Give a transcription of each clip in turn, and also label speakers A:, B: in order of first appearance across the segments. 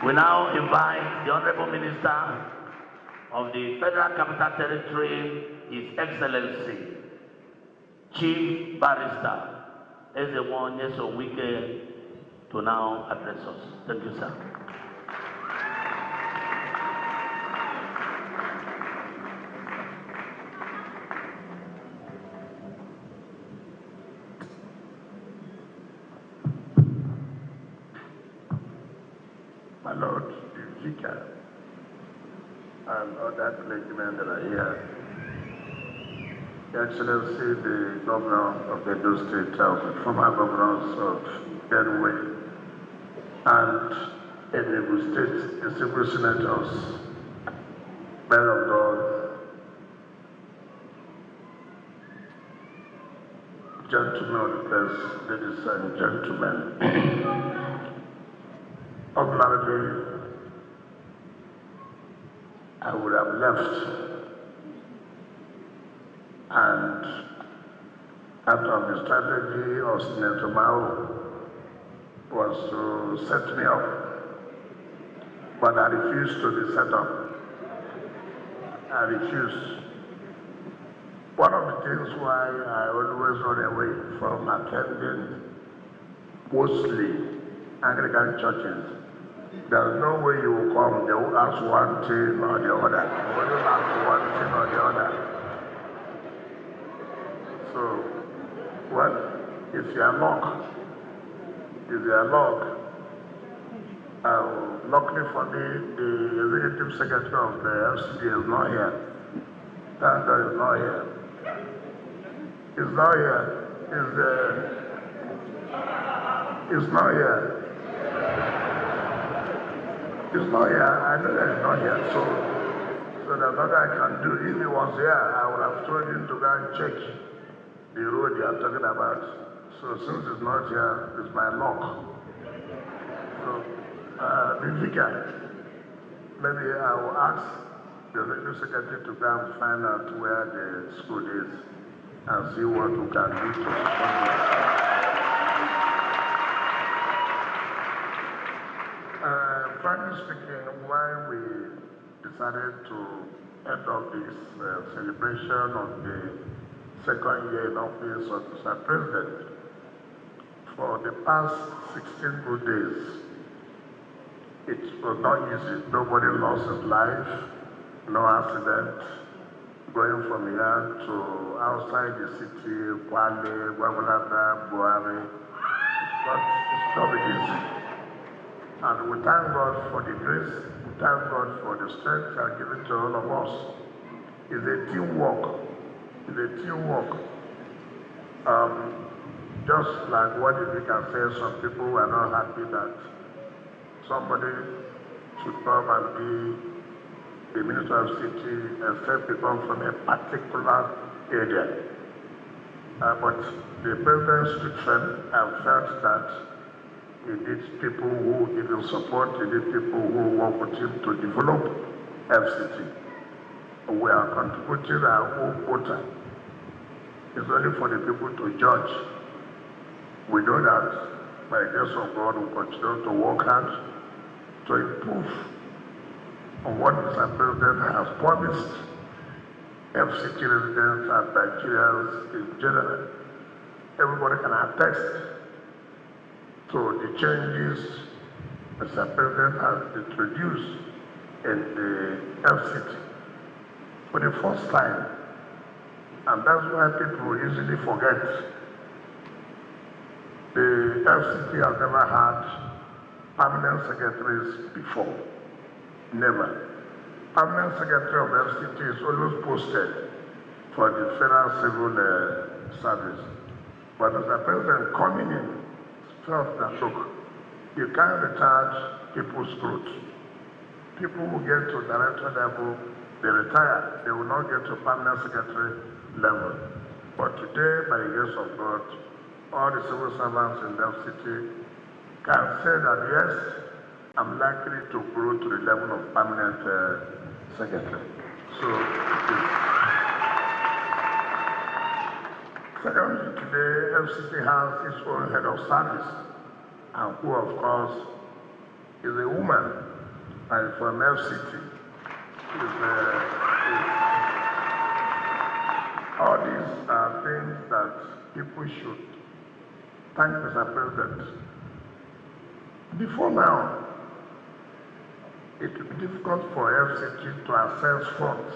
A: We now invite the Honorable Minister of the Federal Capital Territory, His Excellency, Chief Barrister Eze-One Wike, to now address us. Thank you, sir.
B: My Lord, the Vicar, and other clergymen that are here, Your Excellency, the Governor of Edo State, the former governors of Benue and Enugu State, the civil senators, men of God, gentlemen of the press, ladies and gentlemen. Ordinarily, I would have left, and after the strategy of Senator Mao was to set me up, but I refused to be set up. I refused. One of the things why I always run away from attending mostly Anglican churches, there's no way you will come, they will ask one thing or the other. They will ask one thing or the other. So, well, if you are locked, luckily for me, the executive secretary of the FCD is not here. Thank God he's not here. He's not here. He's not here. He's not here. I know that he's not here. So there's nothing I can do. If he was here, I would have told him to go and check the road you are talking about. So since he's not here, it's my luck. So, the Vicar, maybe I will ask the executive secretary to go and find out where the school is and see what we can do to support it. Frankly speaking, why we decided to end up this celebration of the second year in office of Mr. President, for the past 16 good days, it was not easy. Nobody lost his life, no accident, going from here to outside the city, Kwale, Gwagwalada, Buhari. But it's not easy. And we thank God for the grace, we thank God for the strength He has given to all of us. It's a teamwork. It's a teamwork. Just like what if we can say, some people were not happy that somebody should come and be the Minister of City except they come from a particular area. But the President stood firm and felt that he needs people who give him support, he needs people who work with him to develop FCT. We are contributing our own quota. It's only for the people to judge. We know that by the grace of God we continue to work hard to improve on what Mr. President has promised FCT residents and Nigerians in general. Everybody can attest to the changes Mr. President has introduced in the FCT for the first time. And that's why people easily forget. The FCT has never had permanent secretaries before. Never. Permanent secretary of FCT is always posted for the Federal Civil Service. But Mr. President coming in felt that, look, you can't recharge people's growth. People who get to director level, they retire. They will not get to permanent secretary level. But today, by the grace of God, all the civil servants in the FCT can say that, yes, I'm likely to grow to the level of permanent secretary. So, secondly, today, FCT has its own head of service, and who, of course, is a woman. and from FCT. All these are things that people should thank Mr. President. Before now, it would be difficult for FCT to access funds.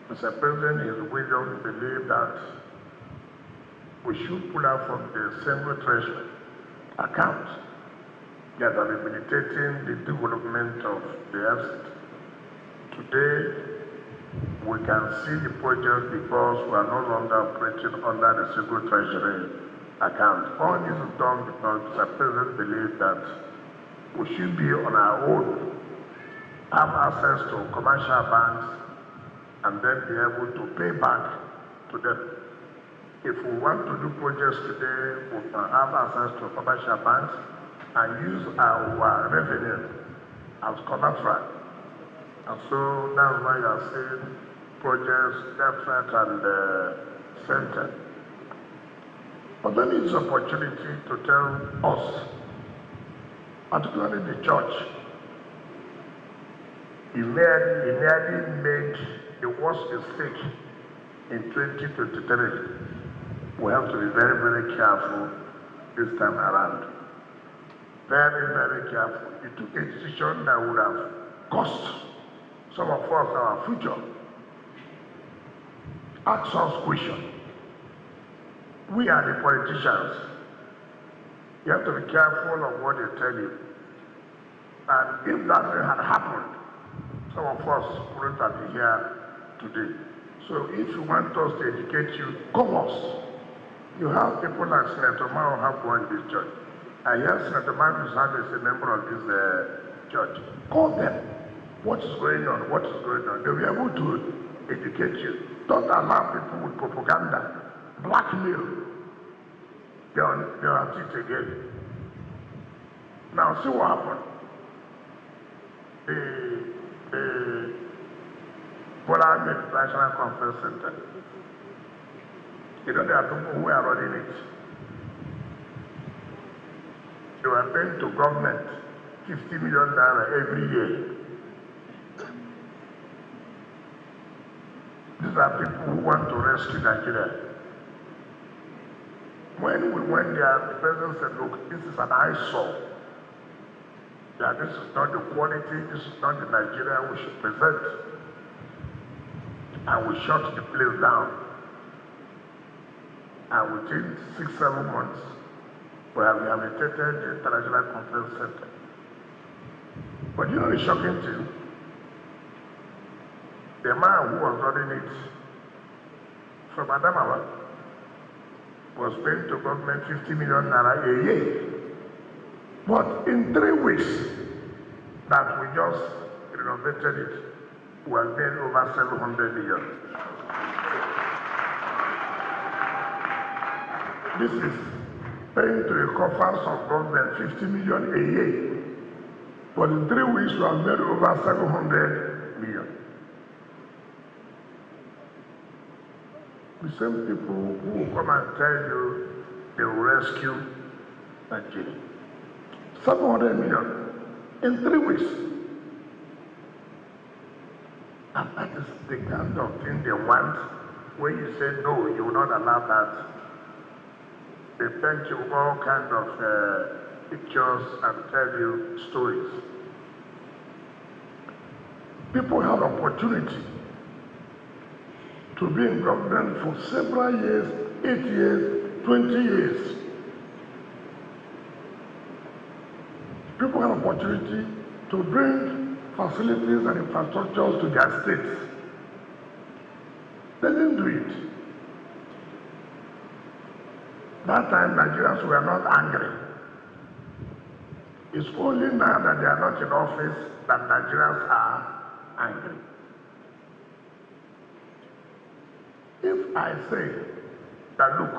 B: Mr. President, in his wisdom, believe that we should pull out from the single treasury account that are rehabilitating the development of the FCT. Today, we can see the project because we are no longer operating under the single treasury account. All this is done because Mr. President believes that we should be on our own, have access to commercial banks, and then be able to pay back to them. If we want to do projects today, we can have access to commercial banks and use our revenue as collateral. And so that's why you are seeing projects left, right, and center. But let me use this opportunity to tell us, particularly the church, he nearly made the worst mistake in 2023. We have to be very, very careful this time around. Very, very careful. He took a decision that would have cost some of us our future. Ask us questions. We are the politicians. You have to be careful of what they tell you. And if that had happened, some of us wouldn't have been here today. So if you want us to educate you, call us. You have people like Senator Mao have one in this church. I hear Senator Mao is a member of this church. Call them. What is going on? What is going on? They'll be able to educate you. Don't allow people with propaganda, blackmail. They're at it again. Now see what happened. The Bola International Conference Center. You know, there are people who are running it. They were paying to government $50 million every year. These are people who want to rescue Nigeria. When we went there, the president said, look, this is an eyesore. Yeah, this is not the quality, this is not the Nigeria we should present. And we shut the place down. And within 6-7 months, we have rehabilitated the International Conference Center. But you know the shocking thing? The man who was running it from Adamawa was paying to government $50 million a year. But in 3 weeks that we just renovated it, we have made over 700 million. This is paying to the coffers of government $50 million a year. But in 3 weeks, we have made over 700 million. The same people who will come and tell you they will rescue Nigeria. 700 million in 3 weeks. And that is the kind of thing they want. When you say no, you will not allow that. They paint you all kinds of pictures and tell you stories. People have opportunity to be in government for several years, 8 years, 20 years. People have opportunity to bring facilities and infrastructures to their states. They didn't do it. That time Nigerians were not angry. It's only now that they are not in office that Nigerians are angry. If I say that, look,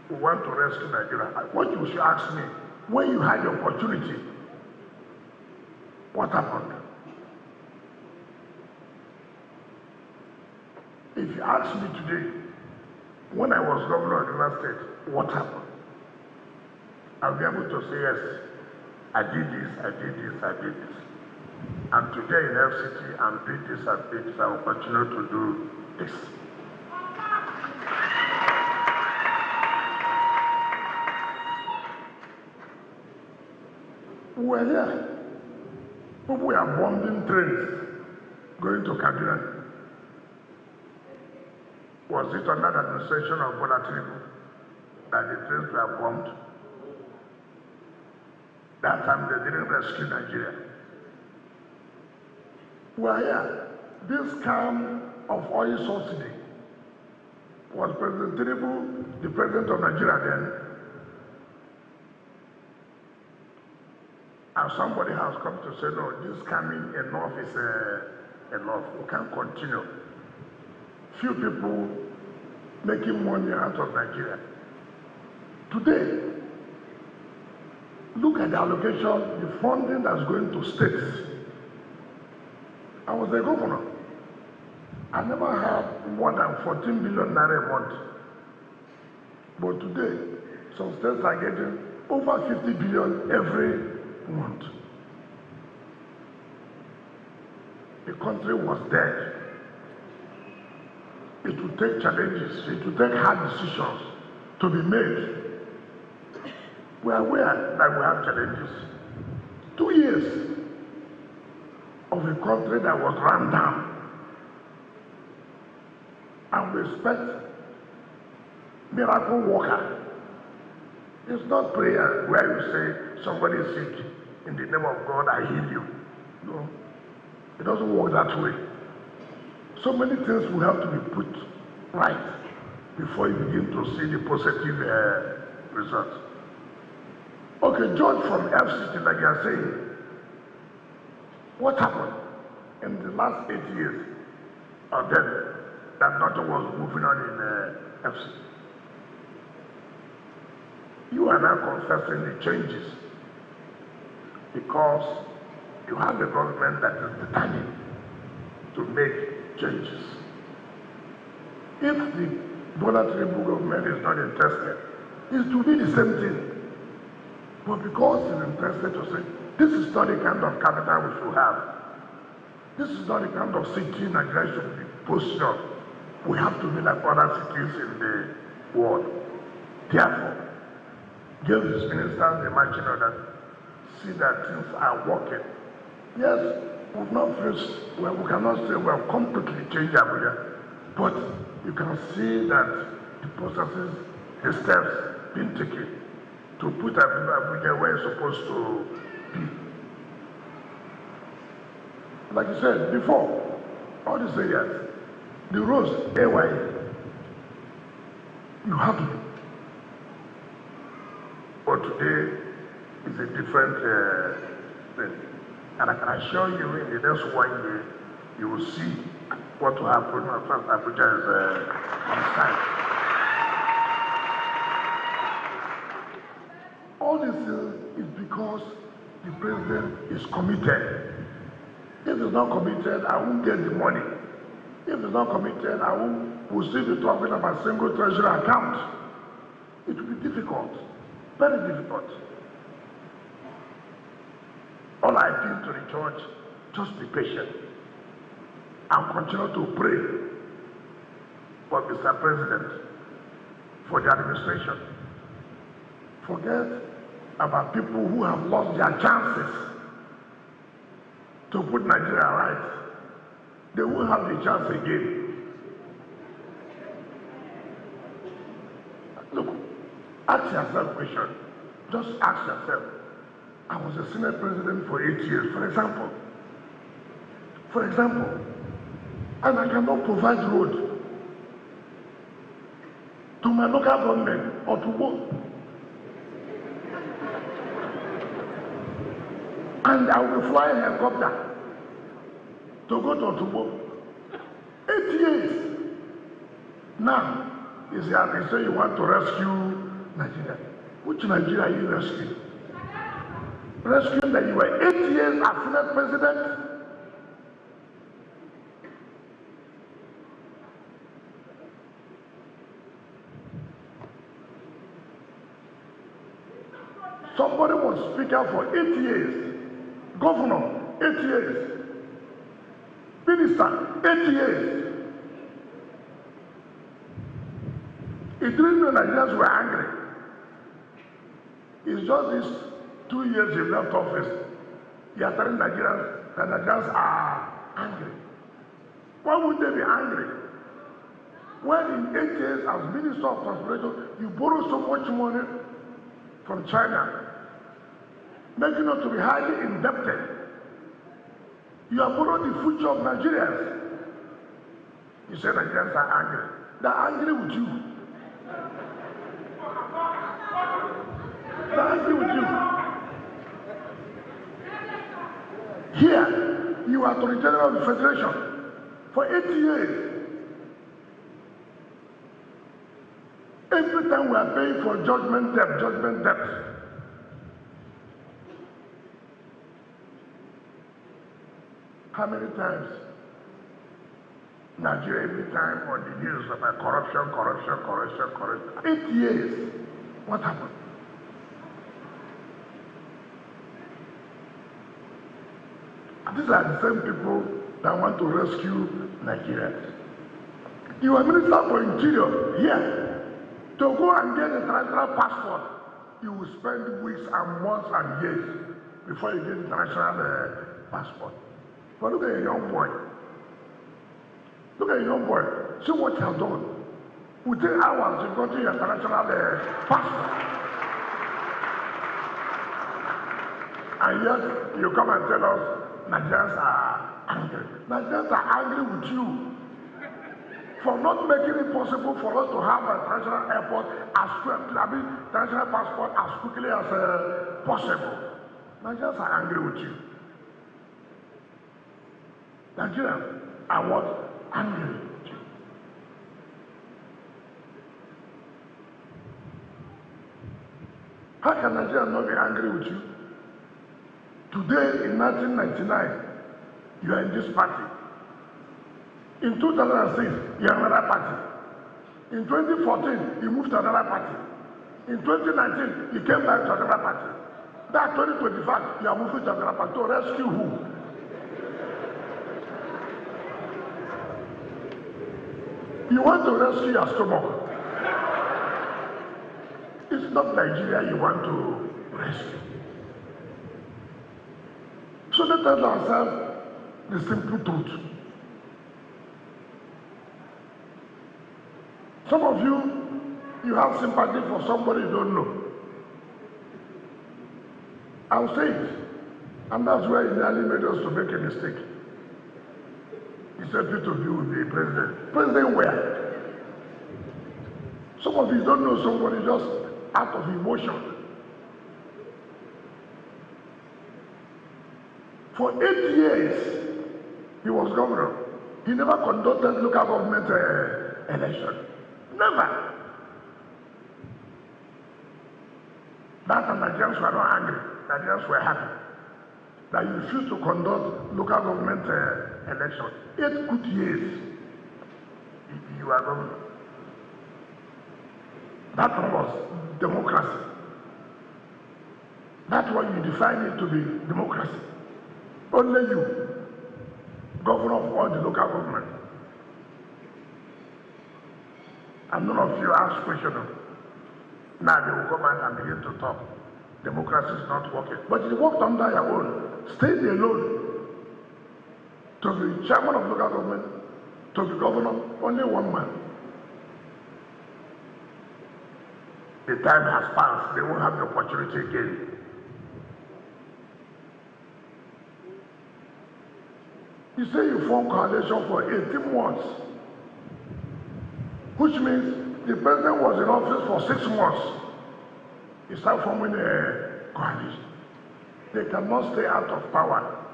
B: we want to rescue Nigeria, what you should ask me, when you had the opportunity, what happened? If you ask me today, when I was governor of River State, what happened? I'll be able to say yes. I did this, I did this, I did this. And today in FCT, I'm doing this and this, I will continue to do this. We're here. People were bombing trains going to Kaduna. Was it under the administration of Bola Tinubu that the trains were bombed? That time they didn't rescue Nigeria. We're here. This scam of oil subsidy was President Tinubu, the president of Nigeria then. And somebody has come to say, no, this scamming enough is enough. We can't continue. Few people making money out of Nigeria. Today, look at the allocation, the funding that's going to states. I was a governor. I never had more than 14 billion naira a month. But today, some states are getting over 50 billion every month. The country was dead. It will take challenges, it will take hard decisions to be made. We are aware that we have challenges. 2 years of a country that was run down. And we expect miracle worker. It's not prayer where you say somebody is sick, in the name of God I heal you. No, it doesn't work that way. So many things will have to be put right before you begin to see the positive results. Okay, judge from FCT, like you are saying, what happened in the last 8 years of them that nothing was moving on in FCT? You are now confessing the changes because you have a government that is determined to make changes. If the Bola Tinubu government is not interested, it will be the same thing. But because it's interested to say, this is not the kind of capital we should have. This is not the kind of city Nigeria should be posted on. We have to be like other cities in the world. Therefore, give these ministers the marching order, see that things are working. Yes, we've not finished, well, we cannot say we have completely changed Abuja, but you can see that the processes, the steps being taken to put Abuja where it's supposed to be. Like you said before, all these areas, the roads, AY, you have to do. But today is a different thing. And I can assure you in the next 1 year, you will see what will happen as far as Abuja is concerned. All this is because the president is committed. If he's not committed, I won't get the money. If he's not committed, we'll still be talking about single treasury account. It will be difficult, very difficult. All I appeal to the church, just be patient and continue to pray for Mr. President, for the administration. Forget about people who have lost their chances to put Nigeria right. They won't have the chance again. Look, ask yourself a question. Just ask yourself. I was a Senate president for 8 years, for example, and I cannot provide road to my local government or to work. And I will fly a helicopter to go to Otubo. 8 years. Now, you say you want to rescue Nigeria. Which Nigeria are you rescuing? Rescuing that you were 8 years as Senate president? Somebody was was speaker for 8 years, governor 8 years, minister 8 years. He didn't know Nigerians were angry. It's just these 2 years he left office. He are telling Nigerians that Nigerians are angry. Why would they be angry? When in 8 years as Minister of Transportation, you borrow so much money from China, making us to be highly indebted. You have borrowed the future of Nigerians. You say Nigerians are angry. They're angry with you. They're angry with you. Here, you are Attorney General of the Federation for 8 years. Every time we are paying for judgment debt. How many times Nigeria, every time on the news about corruption. 8 years. What happened? These are the same people that want to rescue Nigeria. You are Minister for Interior here. To go and get an international passport, you will spend weeks and months and years before you get an international passport. But look at a young boy. Look at a young boy. See what he has done. Within hours, you got your international passport. And yet, you come and tell us Nigerians are angry. Nigerians are angry with you for not making it possible for us to have an international airport international passport as quickly as possible. Nigerians are angry with you. Nigerians are what? Angry with you. How can Nigerians not be angry with you? Today, in 1999, you are in this party. In 2006, you are another party. In 2014, you moved to another party. In 2019, you came back to another party. That 2025, you are moving to another party. To rescue who? You want to rescue your stomach. It's not Nigeria you want to rescue. So let us tell ourselves the simple truth. Some of you have sympathy for somebody you don't know. I'll say it. And that's where he nearly made us to make a mistake. He said Peter Obi will be president. President where? Some of you don't know somebody just out of emotion. For 8 years, he was governor. He never conducted local government election. Never. That and Nigerians were not angry. Nigerians were happy that you refused to conduct local government election. 8 good years, you are governor. That one was democracy. That's why you define it to be democracy. Only you, governor of all the local government. And none of you ask questions. Now they will come out and begin to talk. Democracy is not working. But it worked under your own. Stayed alone. To be chairman of local government, to be governor, only one man. The time has passed. They won't have the opportunity again. You say you form coalition for 18 months, which means the president was in office for 6 months. You start forming a coalition. They cannot stay out of power.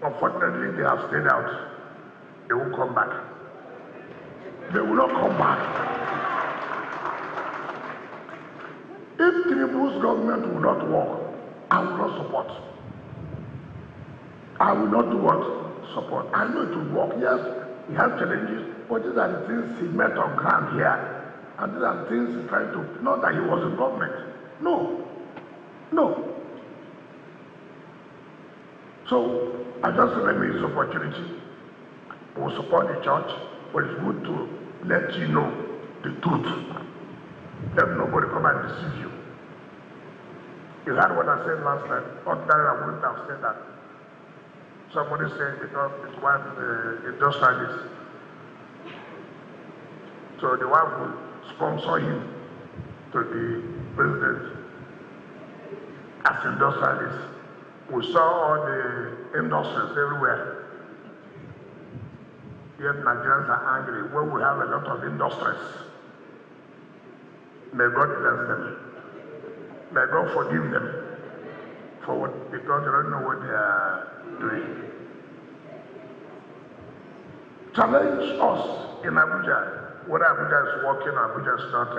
B: Unfortunately, they have stayed out. They will come back. They will not come back. If Tinubu's government will not work, I will not support. I will not do what? Support. I know it will work. Yes, he has challenges, but these are the things he met on ground here. And these are the things he's trying to, not that he was in government. No. No. So I just let me use this opportunity. We'll support the church, but it's good to let you know the truth. Let nobody come and deceive you. You heard what I said last night. Ordinarily, I wouldn't have said that. Somebody said because his wife is an industrialist. So the wife will sponsor him to be president as industrialist. We saw all the industries everywhere. Yet Nigerians are angry when we have a lot of industries. May God bless them. May God forgive them for what, because they don't know what they are doing. Challenge us in Abuja, whether Abuja is working or Abuja is not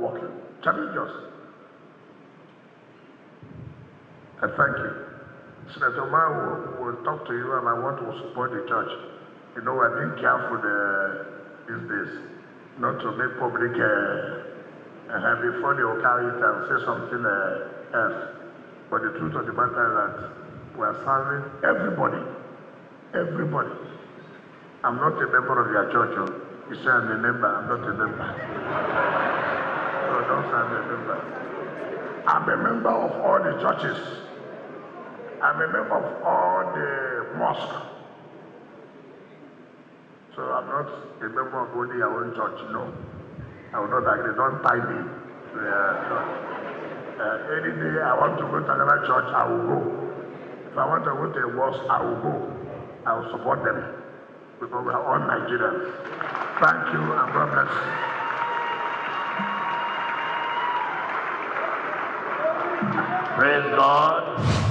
B: working. Challenge us. And thank you. Senator Ma will talk to you, and I want to support the church. You know, we're being careful these days not to make public before they will carry it and say something else. But the truth of the matter is that we are serving everybody. Everybody. I'm not a member of your church. You say I'm a member. I'm not a member. So don't say I'm a member. I'm a member of all the churches. I'm a member of all the mosques. So I'm not a member of only your own church, no. I will not agree. Don't tie me to your church. Any day I want to go to another church, I will go. If I want to go to a mosque, I will go. I will support them. Because we are all Nigerians. Thank you and God bless you.
A: Praise God.